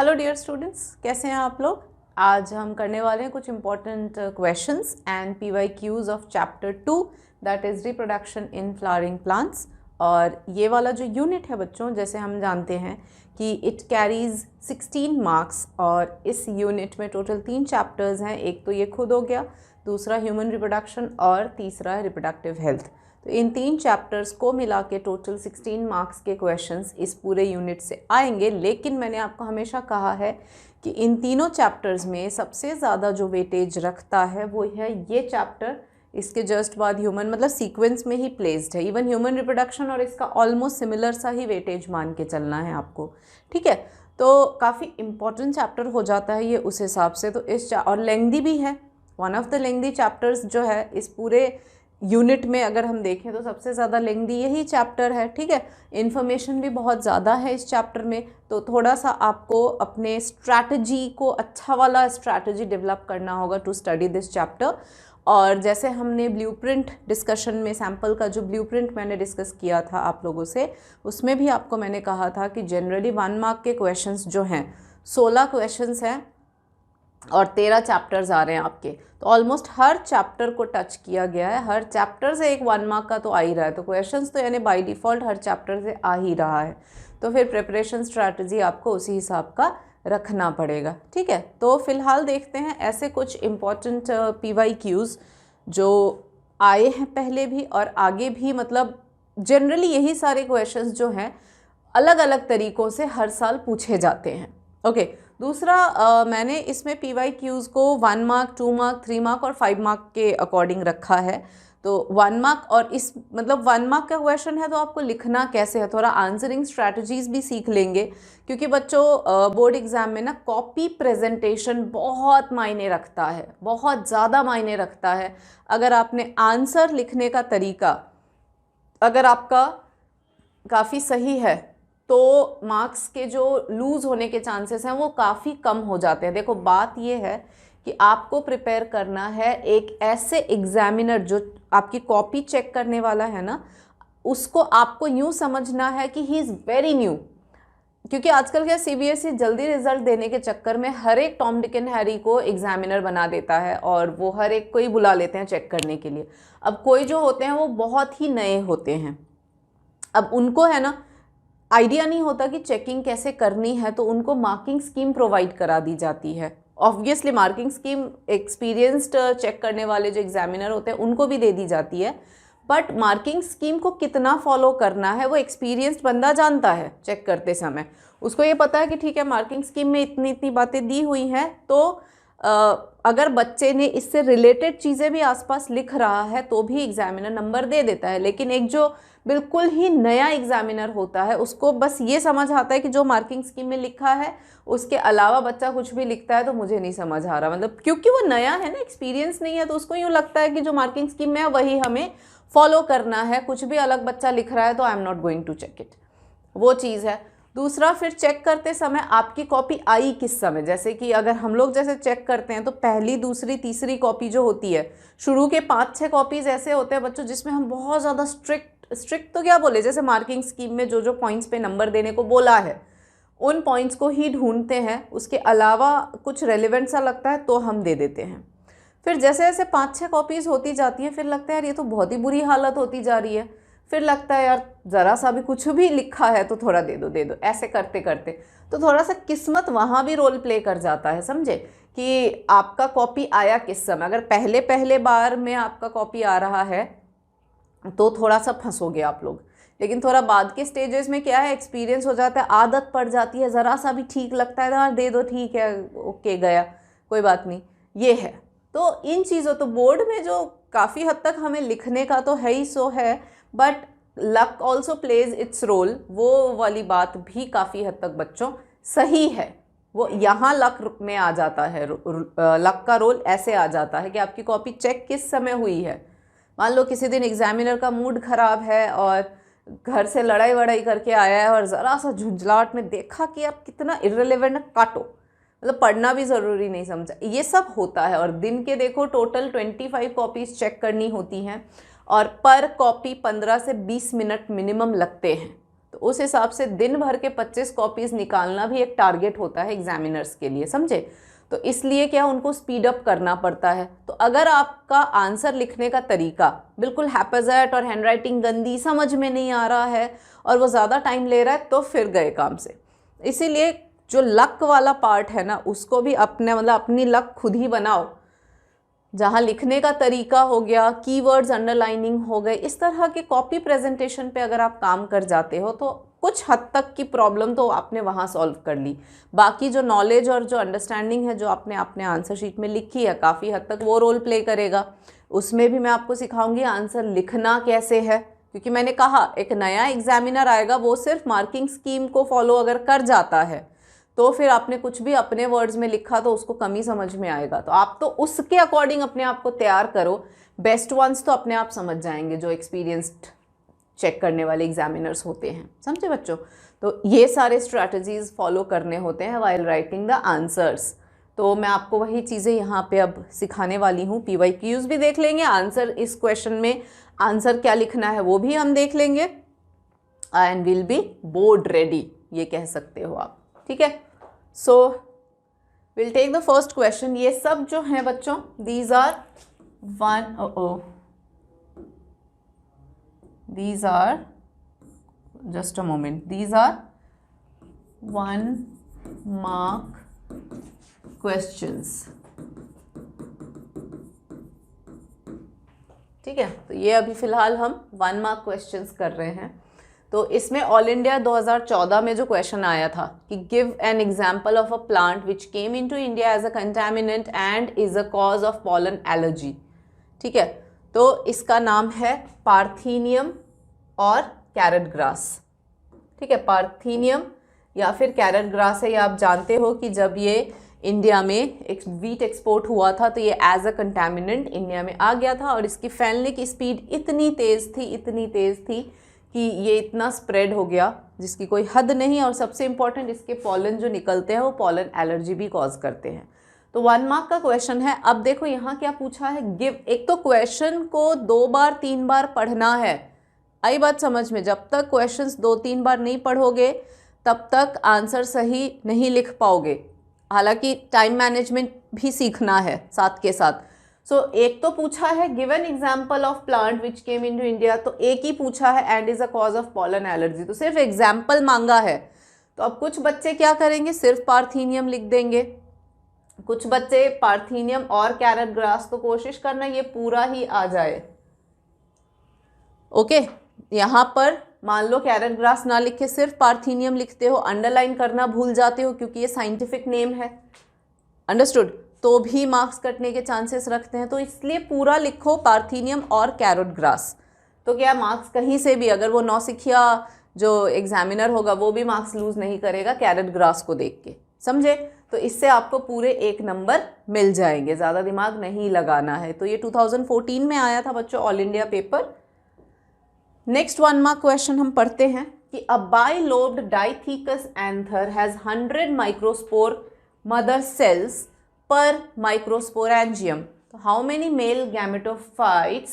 Hello dear students, कैसे हैं आप लोग। आज हम करने वाले हैं कुछ important questions and PYQs of chapter 2 that is reproduction in flowering plants. और ये वाला जो यूनिट है बच्चों, जैसे हम जानते हैं कि इट कैरीज 16 मार्क्स और इस यूनिट में टोटल 3 चैप्टर्स हैं। एक तो ये खुद हो गया, दूसरा ह्यूमन रिप्रोडक्शन और तीसरा रिप्रोडक्टिव हेल्थ। तो इन 3 चैप्टर्स को मिला के टोटल 16 मार्क्स के क्वेश्चंस इस पूरे यूनिट से आएंगे। लेकिन मैंने आपको हमेशा कहा है कि इन तीनों चैप्टर्स में सबसे ज़्यादा जो वेटेज रखता है वो है ये चैप्टर, इसके जस्ट बाद ह्यूमन, मतलब सीक्वेंस में ही प्लेस्ड है। इवन ह्यूमन रिप्रोडक्शन और इसका ऑलमोस्ट सिमिलर सा ही वेटेज मान के चलना है आपको, ठीक है। तो काफ़ी इंपॉर्टेंट चैप्टर हो जाता है ये उस हिसाब से। तो इस और लेंथी भी है, one of the lengthy chapters जो है इस पूरे यूनिट में अगर हम देखें तो सबसे ज़्यादा लेंथी यही चैप्टर है, ठीक है। इन्फॉर्मेशन भी बहुत ज़्यादा है इस चैप्टर में, तो थोड़ा सा आपको अपने स्ट्रैटेजी को, अच्छा वाला स्ट्रैटेजी डेवलप करना होगा टू स्टडी दिस चैप्टर। और जैसे हमने ब्लूप्रिंट डिस्कशन में, सैम्पल का जो ब्लूप्रिंट मैंने डिस्कस किया था आप लोगों से, उसमें भी आपको मैंने कहा था कि जनरली 1 मार्क के क्वेश्चंस जो हैं 16 क्वेश्चंस हैं और 13 चैप्टर्स आ रहे हैं आपके। तो ऑलमोस्ट हर चैप्टर को टच किया गया है, हर चैप्टर से एक 1 मार्क का तो आ ही रहा है। तो क्वेश्चंस तो यानी बाय डिफ़ॉल्ट हर चैप्टर से आ ही रहा है। तो फिर प्रिपरेशन स्ट्रैटेजी आपको उसी हिसाब का रखना पड़ेगा, ठीक है। तो फिलहाल देखते हैं ऐसे कुछ इम्पॉर्टेंट PYQs जो आए हैं पहले भी और आगे भी। मतलब जनरली यही सारे क्वेश्चंस जो हैं अलग अलग तरीक़ों से हर साल पूछे जाते हैं, ओके। दूसरा मैंने इसमें PYQs को 1 मार्क, 2 मार्क, 3 मार्क और 5 मार्क के अकॉर्डिंग रखा है। तो 1 मार्क और इस मतलब 1 मार्क का क्वेश्चन है तो आपको लिखना कैसे है, थोड़ा आंसरिंग स्ट्रैटेजीज भी सीख लेंगे। क्योंकि बच्चों बोर्ड एग्जाम में ना कॉपी प्रेजेंटेशन बहुत मायने रखता है, बहुत ज़्यादा मायने रखता है। अगर आपने आंसर लिखने का तरीका अगर आपका काफ़ी सही है तो मार्क्स के जो लूज़ होने के चांसेस हैं वो काफ़ी कम हो जाते हैं। देखो बात ये है कि आपको प्रिपेयर करना है एक ऐसे एग्जामिनर जो आपकी कॉपी चेक करने वाला है ना, उसको आपको यूँ समझना है कि ही इज़ वेरी न्यू। क्योंकि आजकल क्या CBSE जल्दी रिजल्ट देने के चक्कर में हर एक टॉम डिक एंड हैरी को एग्जामिनर बना देता है और वो हर एक को ही बुला लेते हैं चेक करने के लिए। अब कोई जो होते हैं वो बहुत ही नए होते हैं, अब उनको है ना आइडिया नहीं होता कि चेकिंग कैसे करनी है, तो उनको मार्किंग स्कीम प्रोवाइड करा दी जाती है। Obviously marking scheme experienced check करने वाले जो एग्जामिनर होते हैं उनको भी दे दी जाती है, बट मार्किंग स्कीम को कितना फॉलो करना है वो एक्सपीरियंस्ड बंदा जानता है। चेक करते समय उसको ये पता है कि ठीक है मार्किंग स्कीम में इतनी इतनी बातें दी हुई हैं, तो अगर बच्चे ने इससे रिलेटेड चीज़ें भी आसपास लिख रहा है तो भी एग्जामिनर नंबर दे देता है। लेकिन एक जो बिल्कुल ही नया एग्जामिनर होता है उसको बस ये समझ आता है कि जो मार्किंग स्कीम में लिखा है उसके अलावा बच्चा कुछ भी लिखता है तो मुझे नहीं समझ आ रहा। मतलब क्योंकि वो नया है ना, एक्सपीरियंस नहीं है, तो उसको यूँ लगता है कि जो मार्किंग स्कीम में है वही हमें फॉलो करना है। कुछ भी अलग बच्चा लिख रहा है तो I am not going to check it, वो चीज़ है। दूसरा, फिर चेक करते समय आपकी कॉपी आई किस समय। जैसे कि अगर हम लोग जैसे चेक करते हैं तो पहली, दूसरी, तीसरी कॉपी जो होती है, शुरू के 5-6 कॉपीज़ ऐसे होते हैं बच्चों जिसमें हम बहुत ज़्यादा स्ट्रिक्ट तो क्या बोले, जैसे मार्किंग स्कीम में जो जो पॉइंट्स पे नंबर देने को बोला है उन पॉइंट्स को ही ढूंढते हैं, उसके अलावा कुछ रेलिवेंट सा लगता है तो हम दे देते हैं। फिर जैसे जैसे 5-6 कॉपीज़ होती जाती हैं फिर लगता है यार ये तो बहुत ही बुरी हालत होती जा रही है, फिर लगता है यार ज़रा सा भी कुछ भी लिखा है तो थोड़ा दे दो। ऐसे करते करते तो थोड़ा सा किस्मत वहाँ भी रोल प्ले कर जाता है, समझे, कि आपका कॉपी आया किस समय। अगर पहले पहले बार में आपका कॉपी आ रहा है तो थोड़ा सा फंसोगे आप लोग। लेकिन थोड़ा बाद के स्टेजेस में क्या है, एक्सपीरियंस हो जाता है, आदत पड़ जाती है, ज़रा सा भी ठीक लगता है यार दे दो, ठीक है, ओके गया, कोई बात नहीं, ये है। तो इन चीज़ों, तो बोर्ड में जो काफ़ी हद तक हमें लिखने का तो है ही सो है, but luck also plays its role, वो वाली बात भी काफ़ी हद तक बच्चों सही है। वो यहाँ लक में आ जाता है, लक का रोल ऐसे आ जाता है कि आपकी कॉपी चेक किस समय हुई है। मान लो किसी दिन एग्जामिनर का मूड ख़राब है और घर से लड़ाई वड़ाई करके आया है और ज़रा सा झुंझलाहट में देखा कि यार कितना इर्रेलेवेंट है, काटो, मतलब पढ़ना भी ज़रूरी नहीं समझा, ये सब होता है। और दिन के देखो टोटल 25 कॉपीज़ चेक करनी होती हैं और पर कॉपी 15 से 20 मिनट मिनिमम लगते हैं। तो उस हिसाब से दिन भर के 25 कॉपीज़ निकालना भी एक टारगेट होता है एग्जामिनर्स के लिए, समझे। तो इसलिए क्या उनको स्पीड अप करना पड़ता है। तो अगर आपका आंसर लिखने का तरीका बिल्कुल हैपेजैट और हैंडराइटिंग गंदी, समझ में नहीं आ रहा है और वो ज़्यादा टाइम ले रहा है, तो फिर गए काम से। इसीलिए जो लक वाला पार्ट है ना, उसको भी अपने मतलब अपनी लक खुद ही बनाओ। जहाँ लिखने का तरीका हो गया, कीवर्ड्स अंडरलाइनिंग हो गए, इस तरह के कॉपी प्रेजेंटेशन पे अगर आप काम कर जाते हो तो कुछ हद तक की प्रॉब्लम तो आपने वहाँ सॉल्व कर ली। बाकी जो नॉलेज और जो अंडरस्टैंडिंग है जो आपने अपने आंसर शीट में लिखी है, काफ़ी हद तक वो रोल प्ले करेगा। उसमें भी मैं आपको सिखाऊंगी आंसर लिखना कैसे है, क्योंकि मैंने कहा एक नया एग्जामिनर आएगा, वो सिर्फ मार्किंग स्कीम को फॉलो अगर कर जाता है तो फिर आपने कुछ भी अपने वर्ड्स में लिखा तो उसको कम ही समझ में आएगा। तो आप तो उसके अकॉर्डिंग अपने आप को तैयार करो। बेस्ट वंस तो अपने आप समझ जाएंगे जो एक्सपीरियंस्ड चेक करने वाले एग्जामिनर्स होते हैं, समझे बच्चों। तो ये सारे स्ट्रैटेजीज फॉलो करने होते हैं व्हाइल राइटिंग द आंसर्स। तो मैं आपको वही चीज़ें यहाँ पे अब सिखाने वाली हूँ। PYQs भी देख लेंगे, आंसर इस क्वेश्चन में आंसर क्या लिखना है वो भी हम देख लेंगे, and will be board ready, ये कह सकते हो आप, ठीक है। So will take the first question. ये सब जो हैं बच्चों, these are these are just a moment, these are 1 mark questions, ठीक है। तो ये अभी फिलहाल हम 1 मार्क क्वेश्चंस कर रहे हैं। तो इसमें ऑल इंडिया 2014 में जो क्वेश्चन आया था कि give an example of a plant which came into India as a contaminant and is a cause of pollen allergy, ठीक है। तो इसका नाम है पार्थेनियम और कैरेट ग्रास, ठीक है। पार्थेनियम या फिर कैरेट ग्रास है, ये आप जानते हो कि जब ये इंडिया में एक वीट एक्सपोर्ट हुआ था तो ये एज अ कंटामिनेंट इंडिया में आ गया था, और इसकी फैलने की स्पीड इतनी तेज़ थी कि ये इतना स्प्रेड हो गया जिसकी कोई हद नहीं। और सबसे इम्पॉर्टेंट, इसके पॉलन जो निकलते हैं वो पॉलन एलर्जी भी कॉज करते हैं। तो 1 मार्क का क्वेश्चन है। अब देखो यहाँ क्या पूछा है, गिव। एक तो क्वेश्चन को 2 बार 3 बार पढ़ना है, आई बात समझ में। जब तक क्वेश्चंस 2-3 बार नहीं पढ़ोगे तब तक आंसर सही नहीं लिख पाओगे। हालांकि टाइम मैनेजमेंट भी सीखना है साथ के साथ। सो एक तो पूछा है give an example of plant which came into India, तो एक ही पूछा है and is a cause of pollen allergy, तो सिर्फ एग्जाम्पल मांगा है। तो अब कुछ बच्चे क्या करेंगे, सिर्फ पार्थेनियम लिख देंगे, कुछ बच्चे पार्थेनियम और कैरेट ग्रास। तो कोशिश करना ये पूरा ही आ जाए, ओके। यहाँ पर मान लो कैरेट ग्रास ना लिखे, सिर्फ पार्थेनियम लिखते हो, अंडरलाइन करना भूल जाते हो क्योंकि ये साइंटिफिक नेम है, अंडरस्टूड, तो भी मार्क्स कटने के चांसेस रखते हैं। तो इसलिए पूरा लिखो पार्थेनियम और कैरेट ग्रास। तो क्या मार्क्स कहीं से भी, अगर वो नौसिखिया जो एग्जामिनर होगा वो भी मार्क्स लूज नहीं करेगा कैरेट ग्रास को देख के, समझे। तो इससे आपको पूरे 1 नंबर मिल जाएंगे, ज़्यादा दिमाग नहीं लगाना है। तो ये 2014 में आया था बच्चों, all India paper. Next 1 mark question हम पढ़ते हैं कि a bilobed dithecous anther has 100 microspore mother cells per microsporangium. So how many male gametophytes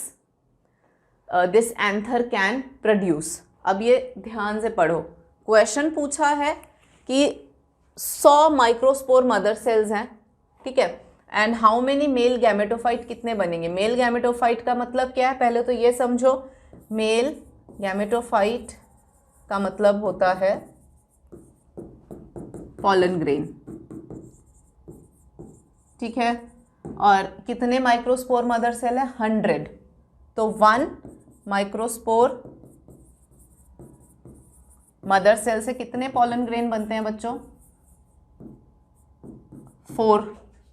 this anther can produce? अब ये ध्यान से पढ़ो, क्वेश्चन पूछा है कि 100 माइक्रोस्पोर मदर सेल्स हैं, ठीक है, and how many male gametophyte कितने बनेंगे। मेल गैमेटोफाइट का मतलब क्या है, पहले तो ये समझो, मेल गैमेटोफाइट का मतलब होता है पॉलन ग्रेन, ठीक है। और कितने माइक्रोस्पोर मदर सेल है, 100। तो 1 माइक्रोस्पोर मदर सेल से कितने पॉलन ग्रेन बनते हैं बच्चों, 4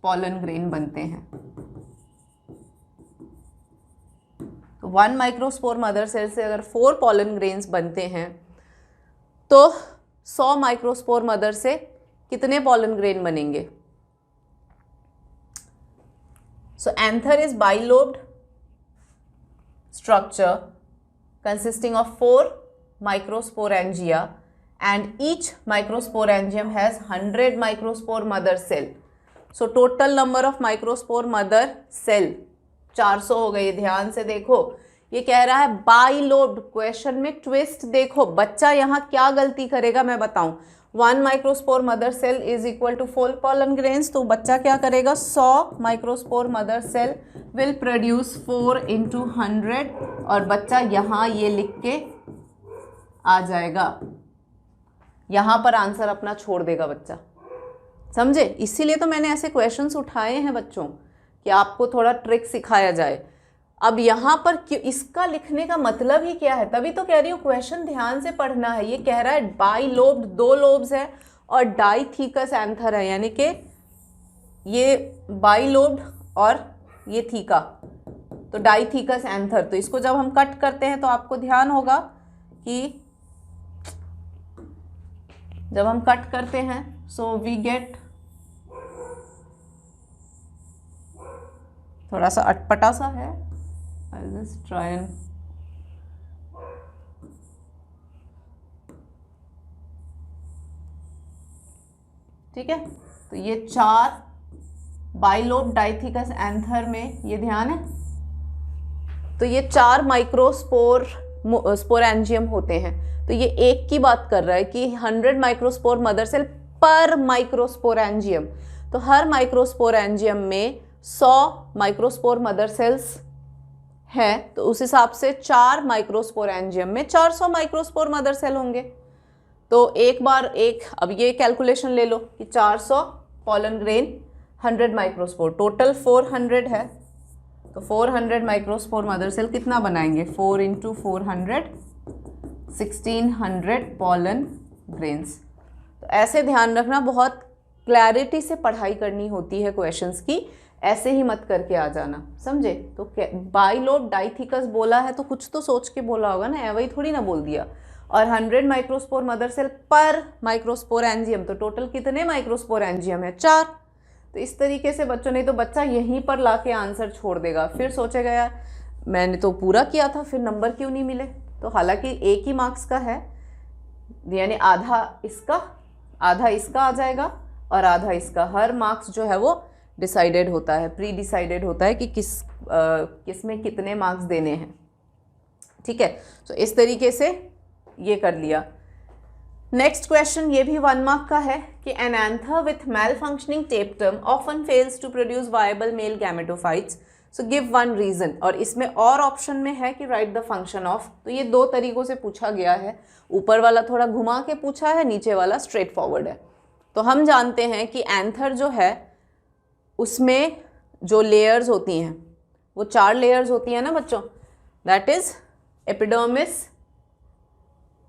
पॉलन ग्रेन बनते हैं। तो 1 माइक्रोस्पोर मदर सेल से अगर 4 पॉलन ग्रेन्स बनते हैं तो 100 माइक्रोस्पोर मदर से कितने पॉलन ग्रेन बनेंगे। So anther is bilobed structure consisting of 4 microsporangia and each microsporangium has 100 microspore mother cell. So total number of microspore mother cell 400 हो गई। ध्यान से देखो, ये कह रहा है बाइलोब्ड। क्वेश्चन में ट्विस्ट देखो, बच्चा यहाँ क्या गलती करेगा मैं बताऊं। 1 microspore mother cell is equal to 4 pollen grains, तो बच्चा क्या करेगा, 100 microspore mother cell will produce 4 into 100, और बच्चा यहाँ ये लिख के आ जाएगा, यहाँ पर आंसर अपना छोड़ देगा बच्चा, समझे। इसीलिए तो मैंने ऐसे क्वेश्चंस उठाए हैं बच्चों कि आपको थोड़ा ट्रिक सिखाया जाए। अब यहाँ पर इसका लिखने का मतलब ही क्या है, तभी तो कह रही हूँ क्वेश्चन ध्यान से पढ़ना है। ये कह रहा है बाइलोब्ड, 2 लोब्स है और डाइथीकस एंथर है, यानी कि ये बाइलोब्ड और ये थीका, तो डाइथीकस एंथर। तो इसको जब हम कट करते हैं तो आपको ध्यान होगा कि जब हम कट करते हैं सो वी गेट, थोड़ा सा अटपटा सा है, आई जस्ट ट्राई एंड ठीक है। तो ये 4 बाइलोब डाइथीकस एंथर में ये ध्यान है, तो ये 4 माइक्रोस्पोर स्पोरेंजियम होते हैं। तो ये एक की बात कर रहा है कि 100 माइक्रोस्पोर मदर सेल पर माइक्रोस्पोरेंजियम, तो हर माइक्रोस्पोरेंजियम में 100 माइक्रोस्पोर मदर सेल्स है, तो उस हिसाब से 4 माइक्रोस्पोरेंजियम में 400 माइक्रोस्पोर मदर सेल होंगे। तो एक बार एक, अब ये कैलकुलेशन ले लो कि 400 पॉलन ग्रेन 100 माइक्रोस्पोर, टोटल 400 है, तो 400 माइक्रोस्पोर मदर सेल कितना बनाएंगे, 4 into 400 1600 पॉलन ग्रेन्स। तो ऐसे ध्यान रखना, बहुत क्लैरिटी से पढ़ाई करनी होती है क्वेश्चंस की, ऐसे ही मत करके आ जाना, समझे। तो बाइलोब डाइथीकस बोला है तो कुछ तो सोच के बोला होगा ना, वही थोड़ी ना बोल दिया। और 100 माइक्रोस्पोर मदर सेल पर माइक्रोस्पोर एंजियम, तो टोटल कितने माइक्रोस्पोर एंजियम है, 4। तो इस तरीके से बच्चों, नहीं तो बच्चा यहीं पर लाके आंसर छोड़ देगा, फिर सोचेगा यार मैंने तो पूरा किया था, फिर नंबर क्यों नहीं मिले। तो हालांकि एक ही मार्क्स का है, यानी आधा इसका आ जाएगा और आधा इसका। हर मार्क्स जो है वो डिसाइडेड होता है, प्री डिसाइडेड होता है कि किस में कितने मार्क्स देने हैं, ठीक है। तो इस तरीके से ये कर लिया। नेक्स्ट क्वेश्चन ये भी 1 मार्क का है कि an anther with male functioning tapetum often fails to produce viable male gametophytes, so give 1 reason. और इसमें और ऑप्शन में है कि राइट द फंक्शन ऑफ। तो ये 2 तरीकों से पूछा गया है, ऊपर वाला थोड़ा घुमा के पूछा है, नीचे वाला स्ट्रेट फॉरवर्ड है। तो हम जानते हैं कि एंथर जो है उसमें जो लेयर्स होती हैं वो 4 लेयर्स होती हैं ना बच्चों, that is epidermis,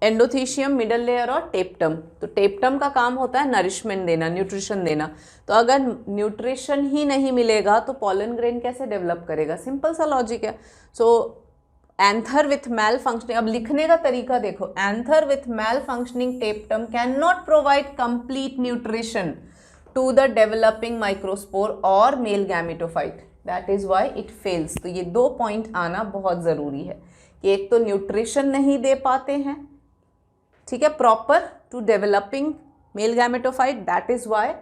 endothecium, middle layer और टेप्टम। तो टेप्टम का काम होता है नरिशमेंट देना, न्यूट्रिशन देना। तो अगर न्यूट्रिशन ही नहीं मिलेगा तो पॉलन ग्रेन कैसे डेवलप करेगा, सिंपल सा लॉजिक है। So anther with male functioning, अब लिखने का तरीका देखो, anther with male functioning tapetum can not provide complete nutrition to the developing microspore और male gametophyte, that is why it fails. तो ये 2 पॉइंट आना बहुत ज़रूरी है कि एक तो न्यूट्रिशन नहीं दे पाते हैं, ठीक है, proper to developing male gametophyte, that is why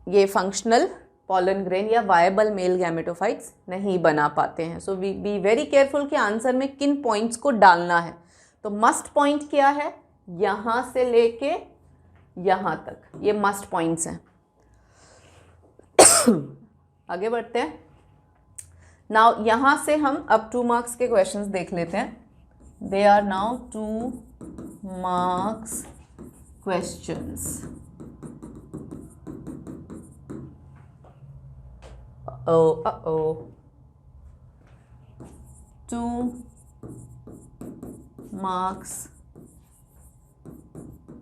ये फंक्शनल पॉलन ग्रेन या वायबल मेल गैमेटोफाइट्स नहीं बना पाते हैं। So we be very careful कि आंसर में किन पॉइंट्स को डालना है। तो मस्ट पॉइंट क्या है, यहाँ से लेके यहाँ तक, ये मस्ट पॉइंट्स हैं। आगे बढ़ते हैं। नाउ यहाँ से हम अब 2 मार्क्स के क्वेश्चंस देख लेते हैं। They are now 2 marks questions. Uh-oh. 2 marks.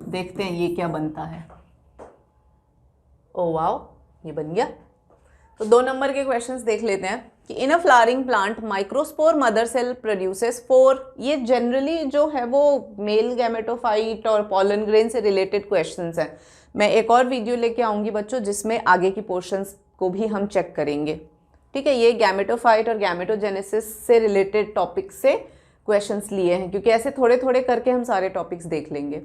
देखते हैं ये क्या बनता है। ओ वाओ, ये बन गया। तो 2 नंबर के क्वेश्चंस देख लेते हैं कि in a flowering plant microspore mother cell produces 4। ये जनरली जो है वो मेल गैमेटोफाइट और पॉलन ग्रेन से रिलेटेड क्वेश्चंस हैं। मैं एक और वीडियो लेके आऊँगी बच्चों जिसमें आगे की पोर्शंस को भी हम चेक करेंगे, ठीक है। ये गैमेटोफाइट और गैमेटोजेनेसिस से रिलेटेड टॉपिक से क्वेश्चंस लिए हैं, क्योंकि ऐसे थोड़े थोड़े करके हम सारे टॉपिक्स देख लेंगे।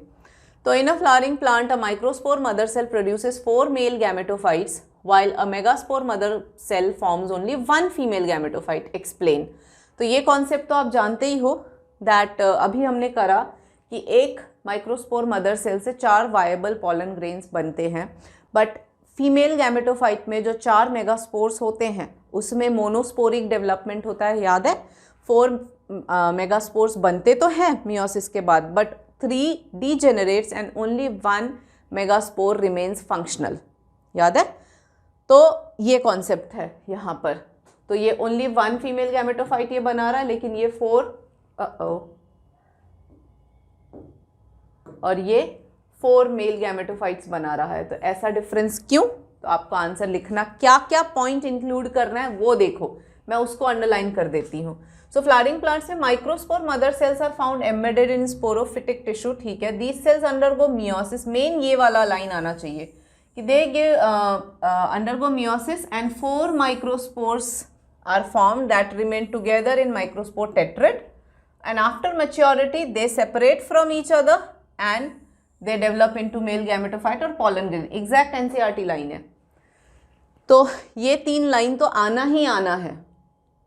तो in a flowering plant a microspore mother cell produces 4 male gametophytes while a megaspore mother cell forms only 1 female gametophyte. Explain. तो ये कॉन्सेप्ट तो आप जानते ही हो दैट अभी हमने करा कि एक माइक्रोस्पोर मदर सेल से 4 वायबल पॉलन ग्रेन्स बनते हैं, बट फीमेल गैमेटोफाइट में जो 4 मेगास्पोर्स होते हैं उसमें मोनोस्पोरिक डेवलपमेंट होता है, याद है। 4 मेगास्पोर्स बनते तो हैं मियोसिस के बाद, but 3 degenerates and only 1 megaspore remains functional, याद है। तो ये कॉन्सेप्ट है यहाँ पर। तो ये ओनली 1 फीमेल गैमेटोफाइट ये बना रहा है, लेकिन ये 4 और ये 4 मेल गैमेटोफाइट्स बना रहा है। तो ऐसा डिफरेंस क्यों? तो आपको आंसर लिखना, क्या क्या पॉइंट इंक्लूड करना है वो देखो, मैं उसको अंडरलाइन कर देती हूँ। सो फ्लावरिंग प्लांट्स में microspore mother cells are found embedded in sporophytic tissue, ठीक है। These cells undergo meiosis, main ये वाला लाइन आना चाहिए कि they give undergo meiosis and 4 microspores are formed that remain together in microspore tetrad and after maturity they separate from each other and they develop into male gametophyte और pollen grain। Exact NCERT line है। तो ये 3 line तो आना ही आना है,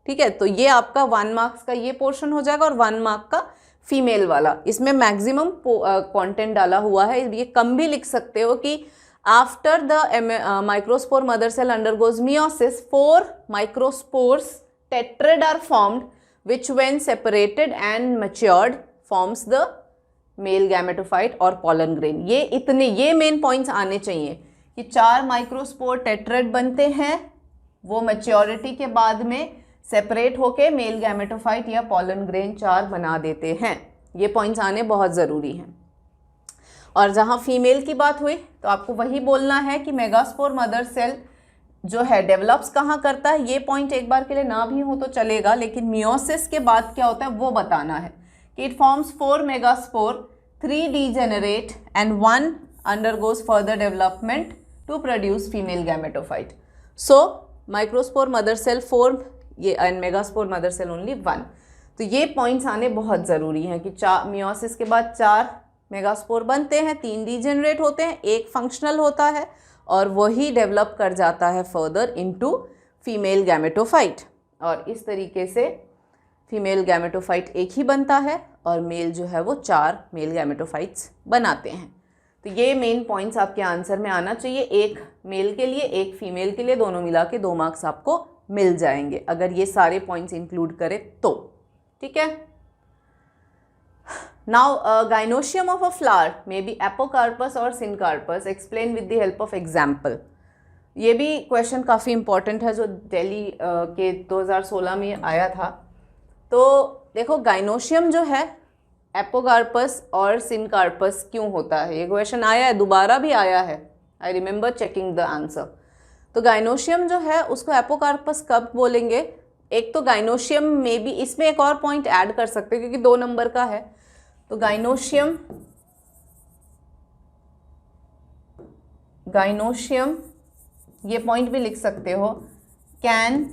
ठीक है। तो ये आपका 1 मार्क्स का ये पोर्शन हो जाएगा और 1 मार्क का फीमेल वाला। इसमें मैक्सिमम कंटेंट डाला हुआ है। ये कम भी लिख सकते हो कि after the microspore mother cell undergoes meiosis 4 microspores tetrad are formed which when separated and matured forms the male gametophyte और pollen grain। ये मेन पॉइंट्स आने चाहिए कि 4 माइक्रोस्पोर टेट्रेड बनते हैं, वो मैच्योरिटी के बाद में सेपरेट होके मेल गैमेटोफाइट या pollen grain 4 बना देते हैं। ये पॉइंट्स आने बहुत ज़रूरी हैं। और जहाँ फीमेल की बात हुई तो आपको वही बोलना है कि मेगास्पोर मदर सेल जो है डेवलप्स कहाँ करता है। ये पॉइंट एक बार के लिए ना भी हो तो चलेगा, लेकिन मियोसिस के बाद क्या होता है वो बताना है कि it forms 4 megaspore, 3 degenerate and 1 undergoes further development to produce female gametophyte. So microspore mother cell 4 ये and megaspore mother cell only 1। तो ये पॉइंट्स आने बहुत ज़रूरी हैं कि मियोसिस के बाद 4 मेगास्पोर बनते हैं, 3 डीजेनरेट होते हैं, 1 फंक्शनल होता है और वही डेवलप कर जाता है फर्दर इनटू फीमेल गैमेटोफाइट। और इस तरीके से फीमेल गैमेटोफाइट एक ही बनता है और मेल जो है वो 4 मेल गैमेटोफाइट्स बनाते हैं। तो ये मेन पॉइंट्स आपके आंसर में आना चाहिए, एक मेल के लिए एक फीमेल के लिए, दोनों मिला के 2 मार्क्स आपको मिल जाएंगे अगर ये सारे पॉइंट्स इंक्लूड करें तो, ठीक है। Now, gynoecium of a flower may be apocarpus or syncarpus. Explain with the help of example. ये भी क्वेश्चन काफ़ी इम्पॉर्टेंट है जो दिल्ली के 2016 में आया था। तो देखो गाइनोशियम जो है एपोकार्पस और सिनकार्पस क्यों होता है, ये क्वेश्चन आया है, दोबारा भी आया है। I remember checking the answer. तो गाइनोशियम जो है उसको एपोकार्पस कब बोलेंगे? एक तो गाइनोशियम में भी, इसमें एक और पॉइंट ऐड कर सकते हैं क्योंकि 2 नंबर का है। तो गाइनोशियम ये पॉइंट भी लिख सकते हो, कैन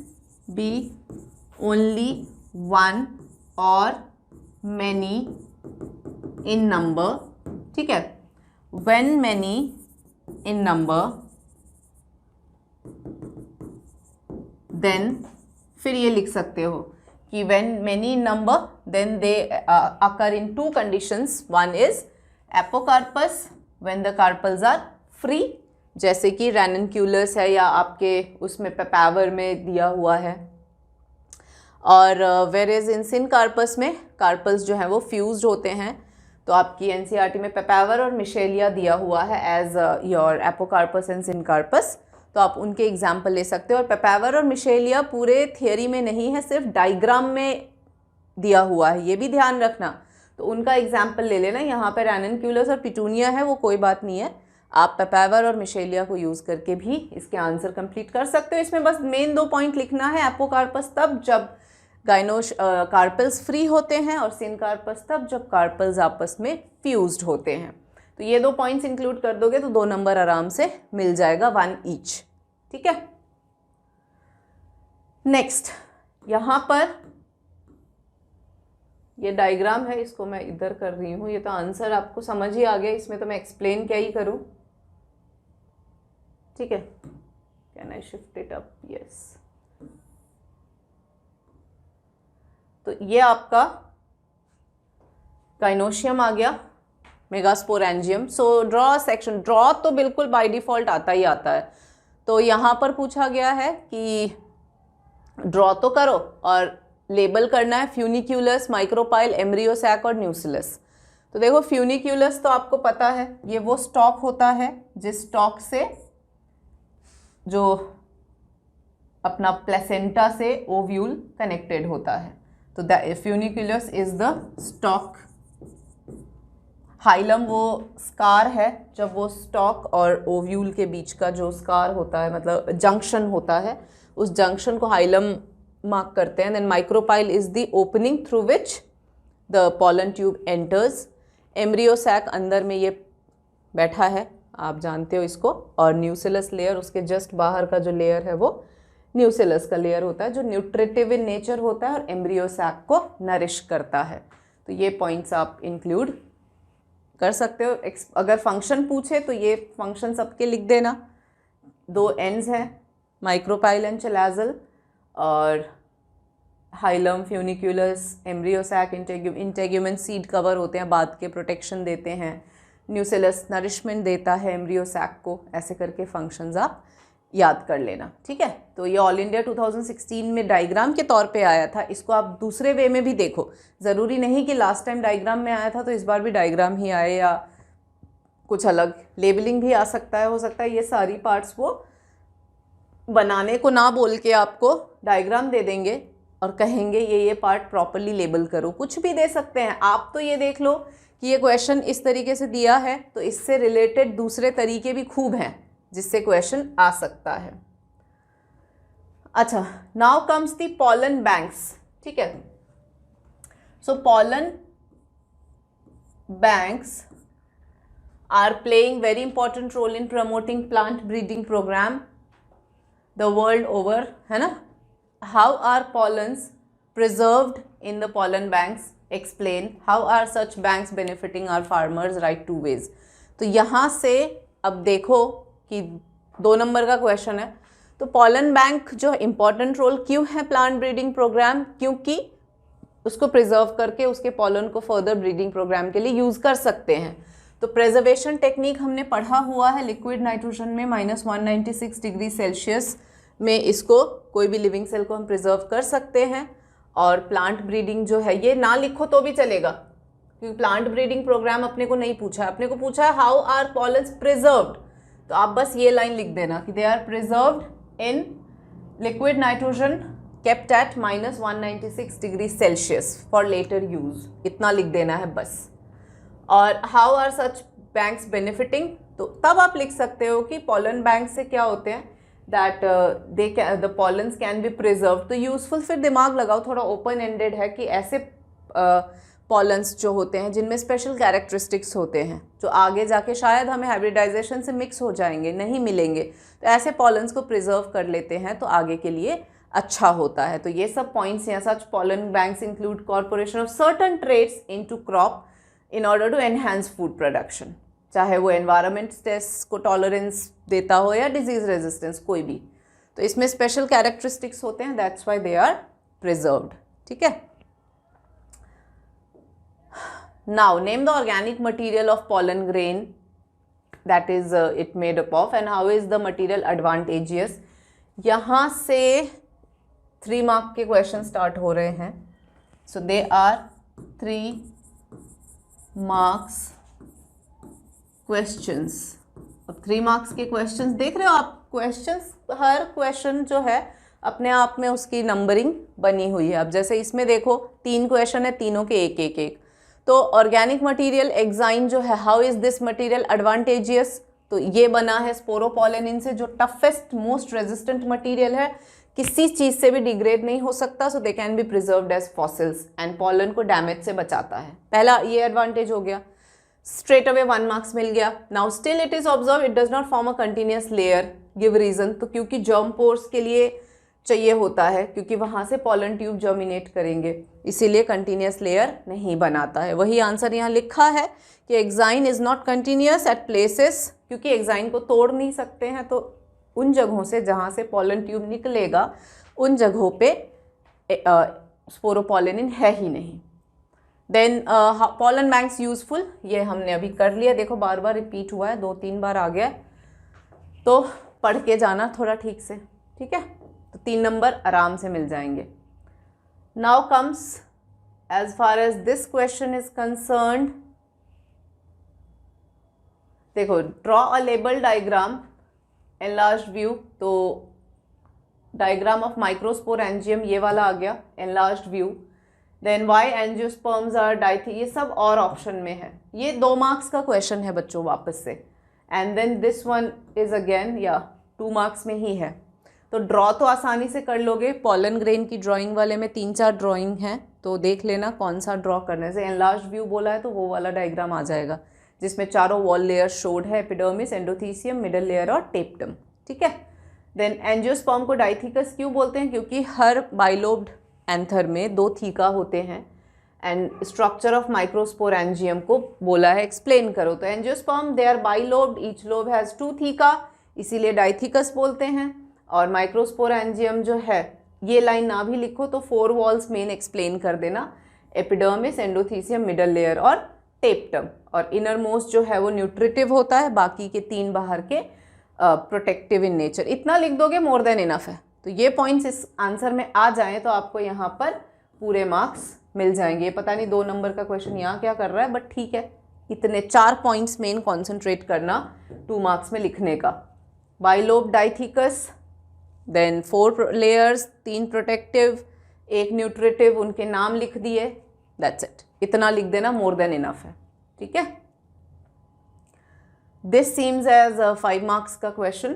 बी ओनली 1 और मैनी इन नंबर, ठीक है। When many in number then, फिर ये लिख सकते हो कि when many in number then they occur in 2 conditions. One is apocarpus when the carpels are free, जैसे कि ranunculus है या आपके उसमें पेपावर में दिया हुआ है, और whereas in syncarpus में carpels जो है वो fused होते हैं। तो आपकी NCERT में पेपावर और मिशेलिया दिया हुआ है as your apocarpus and syncarpus, तो आप उनके एग्जाम्पल ले सकते हो। और पेपावर और मिशेलिया पूरे थियोरी में नहीं है, सिर्फ डायग्राम में दिया हुआ है, ये भी ध्यान रखना। तो उनका एग्जाम्पल ले लेना। यहाँ पर रैननक्यूलस और पिटूनिया है, वो कोई बात नहीं है, आप पेपावर और मिशेलिया को यूज़ करके भी इसके आंसर कंप्लीट कर सकते हो। इसमें बस मेन 2 पॉइंट लिखना है, एपोकार्पस तब जब कार्पल्स फ्री होते हैं और सिनकार्पस तब जब कार्पल्स आपस में फ्यूज्ड होते हैं। तो ये 2 पॉइंट्स इंक्लूड कर दोगे तो 2 नंबर आराम से मिल जाएगा, 1 ईच, ठीक है। नेक्स्ट, यहाँ पर ये डायग्राम है, इसको मैं इधर कर रही हूँ। ये तो आंसर आपको समझ ही आ गया, इसमें तो मैं एक्सप्लेन क्या ही करूँ, ठीक है। Can I shift it up? Yes. तो ये आपका गाइनोशियम आ गया, megasporangium. So draw section, draw तो बिल्कुल बाय डिफ़ॉल्ट आता ही आता है। तो यहाँ पर पूछा गया है कि ड्रॉ तो करो और लेबल करना है फ्यूनिक्यूलस, माइक्रोपाइल, एम्ब्रियोसैक और न्यूसिलस। तो देखो फ्यूनिक्यूलस तो आपको पता है, ये वो स्टॉक होता है जिस स्टॉक से जो अपना प्लेसेंटा से ओव्यूल कनेक्टेड होता है। तो the funiculus is the stalk. Hilum वो स्कार है, जब वो स्टॉक और ओव्यूल के बीच का जो स्कार होता है, मतलब जंक्शन होता है, उस जंक्शन को हाइलम मार्क करते हैं। Then micropyle is the opening through which the pollen tube enters. Embryo sac अंदर में ये बैठा है, आप जानते हो इसको। और न्यूसिलस लेयर, उसके जस्ट बाहर का जो लेयर है वो न्यूसिलस का लेयर होता है, जो न्यूट्रिटिव इन नेचर होता है और एम्ब्रियोसैक को नरिश करता है। तो ये पॉइंट्स आप इंक्लूड कर सकते हो। अगर फंक्शन पूछे तो ये फंक्शन सबके लिख देना। 2 एंड्स हैं, माइक्रोपाइल एंड चलाजल, और hilum, funiculus, embryo sac, integument seed cover होते हैं, बाद के प्रोटेक्शन देते हैं, न्यूसिलस नरिशमेंट देता है एम्ब्रियोसैक को। ऐसे करके फंक्शंस आप याद कर लेना, ठीक है। तो ये ऑल इंडिया 2016 में डायग्राम के तौर पे आया था। इसको आप दूसरे वे में भी देखो, ज़रूरी नहीं कि लास्ट टाइम डायग्राम में आया था तो इस बार भी डायग्राम ही आए, या कुछ अलग लेबलिंग भी आ सकता है। हो सकता है ये सारी पार्ट्स वो बनाने को ना बोल के आपको डायग्राम दे देंगे और कहेंगे ये पार्ट प्रॉपरली लेबल करो, कुछ भी दे सकते हैं। आप तो ये देख लो कि ये क्वेश्चन इस तरीके से दिया है, तो इससे रिलेटेड दूसरे तरीके भी खूब हैं जिससे क्वेश्चन आ सकता है। अच्छा, now comes the pollen banks, ठीक है। So pollen banks are playing very important role in promoting plant breeding programme the world over, है ना। How are pollens preserved in the pollen banks, explain how are such banks benefiting our farmers, right 2 ways। तो यहाँ से अब देखो कि 2 number का question है। तो पॉलन बैंक जो इम्पॉर्टेंट रोल क्यों है प्लांट ब्रीडिंग प्रोग्राम, क्योंकि उसको प्रिजर्व करके उसके पॉलन को फर्दर ब्रीडिंग प्रोग्राम के लिए यूज़ कर सकते हैं। तो प्रिजर्वेशन टेक्निक हमने पढ़ा हुआ है, लिक्विड नाइट्रोजन में -196 डिग्री सेल्सियस में इसको, कोई भी लिविंग सेल को हम प्रिजर्व कर सकते हैं। और प्लांट ब्रीडिंग जो है, ये ना लिखो तो भी चलेगा क्योंकि प्लांट ब्रीडिंग प्रोग्राम अपने को नहीं पूछा है, अपने को पूछा है हाउ आर पॉलन्स प्रिजर्व्ड। तो आप बस ये लाइन लिख देना कि they are preserved in liquid nitrogen kept at -196 degree Celsius for later use, इतना लिख देना है बस। और how are such banks benefiting, तो तब आप लिख सकते हो कि पॉलन बैंक से क्या होते हैं, that the pollens can be preserve. तो यूजफुल, फिर दिमाग लगाओ, थोड़ा ओपन एंडेड है कि ऐसे पॉलन्स जो होते हैं जिनमें स्पेशल कैरेक्टरिस्टिक्स होते हैं, जो आगे जाके शायद हमें हाइब्रिडाइजेशन से मिक्स हो जाएंगे, नहीं मिलेंगे, तो ऐसे पॉलन्स को प्रिजर्व कर लेते हैं तो आगे के लिए अच्छा होता है। तो ये सब पॉइंट्स हैं। Such pollen banks include corporation of certain traits into crop in order to enhance food production, चाहे वो एनवायरमेंट स्ट्रेस को टॉलरेंस देता हो या डिजीज रेजिस्टेंस, कोई भी। तो इसमें स्पेशल कैरेक्टरिस्टिक्स होते हैं, that's why they are preserved, ठीक है। Now name the organic material of pollen grain that is it made up of and how is the material advantageous. यहाँ से 3 मार्क के क्वेश्चन स्टार्ट हो रहे हैं। सो दे आर 3 मार्क्स क्वेश्चंस। अब 3 marks के क्वेश्चंस देख रहे हो आप, क्वेश्चंस, हर क्वेश्चन जो है अपने आप में उसकी नंबरिंग बनी हुई है। अब जैसे इसमें देखो 3 क्वेश्चन है, तीनों के 1-1-1। तो ऑर्गेनिक मटेरियल एग्जाइन जो है, how is this material advantageous, तो ये बना है स्पोरोपोलेनिन से, जो टफेस्ट मोस्ट रेजिस्टेंट मटेरियल है, किसी चीज़ से भी डिग्रेड नहीं हो सकता। So they can be preserved as fossils and pollen को डैमेज से बचाता है। पहला ये एडवांटेज हो गया, स्ट्रेट अवे 1 मार्क्स मिल गया। Now still it is observe it does not form a continuous layer, give reason. तो क्योंकि जर्म पोर्स के लिए चाहिए होता है, क्योंकि वहाँ से पॉलन ट्यूब जर्मिनेट करेंगे, इसीलिए कंटिन्यूस लेयर नहीं बनाता है। वही आंसर यहाँ लिखा है कि exine is not continuous at places, क्योंकि एक्साइन को तोड़ नहीं सकते हैं, तो उन जगहों से जहाँ से पॉलन ट्यूब निकलेगा उन जगहों पे स्पोरोपोलिनिन है ही नहीं। देन पॉलन बैंक्स यूजफुल, ये हमने अभी कर लिया, देखो बार बार रिपीट हुआ है, 2-3 बार आ गया है, तो पढ़ के जाना थोड़ा ठीक से, ठीक है। तो 3 नंबर आराम से मिल जाएंगे। Now comes as far as this question is concerned, देखो draw a label diagram enlarged view, तो डायग्राम ऑफ माइक्रोस्पोर एंजियम ये वाला आ गया, enlarged view. Then why angiosperms are डाइथी, ये सब और ऑप्शन में है, ये 2 मार्क्स का क्वेश्चन है बच्चों वापस से। And then this one is again या 2 मार्क्स में ही है। तो ड्रॉ तो आसानी से कर लोगे, पॉलन ग्रेन की ड्राइंग वाले में 3-4 ड्राइंग हैं, तो देख लेना कौन सा ड्रॉ करने से। एनलार्ज्ड व्यू बोला है तो वो वाला डायग्राम आ जाएगा जिसमें चारों वॉल लेयर शोड है, एपिडर्मिस, एंडोथीसियम, मिडल लेयर और टेप्टम, ठीक है। देन एंजियोस्पर्म को डाइथिकस क्यों बोलते हैं, क्योंकि हर बाइलोब्ड एंथर में 2 थीका होते हैं। And structure of microsporangium को बोला है एक्सप्लेन करो, तो angiosperm they are bilobed, each lobe has 2 theca, इसीलिए डाइथिकस बोलते हैं। और माइक्रोस्पोर एंजियम जो है, ये लाइन ना भी लिखो तो 4 वॉल्स मेन एक्सप्लेन कर देना, एपिडर्मिस, एंडोथीसियम, मिडल लेयर और टेप्टम। और इनर मोस्ट जो है वो न्यूट्रिटिव होता है, बाकी के 3 बाहर के प्रोटेक्टिव इन नेचर। इतना लिख दोगे मोर देन इनफ है। तो ये पॉइंट्स इस आंसर में आ जाएं तो आपको यहाँ पर पूरे मार्क्स मिल जाएंगे। पता नहीं 2 नंबर का क्वेश्चन यहाँ क्या कर रहा है, बट ठीक है, इतने 4 पॉइंट्स मेन कॉन्सेंट्रेट करना 2 मार्क्स में लिखने का। Bilobe dithecous, then 4 layers, 3 protective, 1 nutritive, उनके नाम लिख दिए, दैट्स इट। इतना लिख देना, मोर देन इनफ है, ठीक है। दिस सीम्स एज 5 मार्क्स का क्वेश्चन।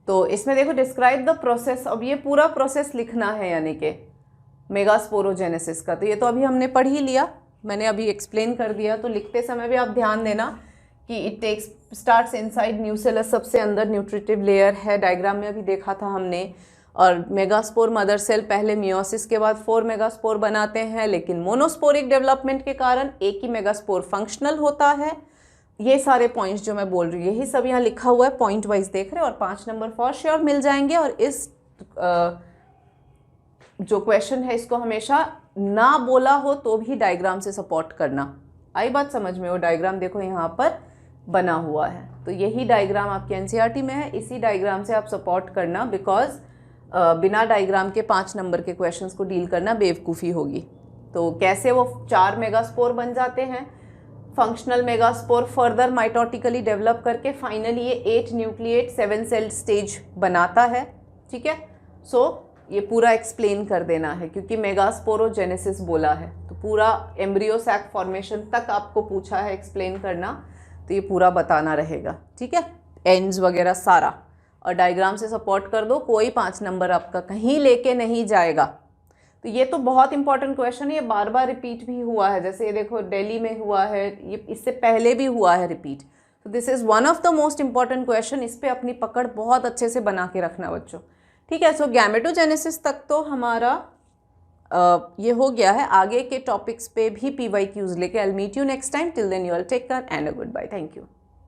तो इसमें देखो डिस्क्राइब द प्रोसेस, अब ये पूरा प्रोसेस लिखना है यानी कि मेगास्पोरोजेनेसिस का। तो ये तो अभी हमने पढ़ ही लिया, मैंने अभी एक्सप्लेन कर दिया। तो लिखते समय भी आप ध्यान देना कि it takes starts inside nucellus, सबसे अंदर न्यूट्रिटिव लेयर है, डायग्राम में अभी देखा था हमने। और मेगास्पोर मदर सेल पहले मियोसिस के बाद 4 मेगास्पोर बनाते हैं, लेकिन मोनोस्पोरिक डेवलपमेंट के कारण एक ही मेगास्पोर फंक्शनल होता है। ये सारे पॉइंट्स जो मैं बोल रही हूँ यही सब यहाँ लिखा हुआ है, पॉइंट वाइज देख रहे हो, और 5 नंबर फॉर श्योर मिल जाएंगे। और इस जो क्वेश्चन है इसको हमेशा ना बोला हो तो भी डायग्राम से सपोर्ट करना। आई बात समझ में? वो डायग्राम देखो यहाँ पर बना हुआ है, तो यही डायग्राम आपके एनसीईआरटी में है, इसी डायग्राम से आप सपोर्ट करना, बिकॉज बिना डायग्राम के 5 नंबर के क्वेश्चंस को डील करना बेवकूफ़ी होगी। तो कैसे वो 4 मेगास्पोर बन जाते हैं, functional megaspore further mitotically develop करके फाइनली ये 8 न्यूक्लिएट 7 सेल स्टेज बनाता है, ठीक है। सो ये पूरा एक्सप्लेन कर देना है, क्योंकि मेगास्पोरोजेनेसिस बोला है तो पूरा एम्ब्रियो सैक फॉर्मेशन तक आपको पूछा है एक्सप्लेन करना, तो ये पूरा बताना रहेगा, ठीक है, एंड्स वगैरह सारा। और डायग्राम से सपोर्ट कर दो, कोई 5 नंबर आपका कहीं लेके नहीं जाएगा। तो ये तो बहुत इंपॉर्टेंट क्वेश्चन है, ये बार बार रिपीट भी हुआ है, जैसे ये देखो दिल्ली में हुआ है, ये इससे पहले भी हुआ है रिपीट। तो this is one of the most important question, इस पर अपनी पकड़ बहुत अच्छे से बना के रखना बच्चों, ठीक है। सो गैमेटोजेनेसिस तक तो हमारा ये हो गया है। आगे के टॉपिक्स पे भी PYQs लेके I will meet you next time. Till then you all take care and a good bye. Thank you.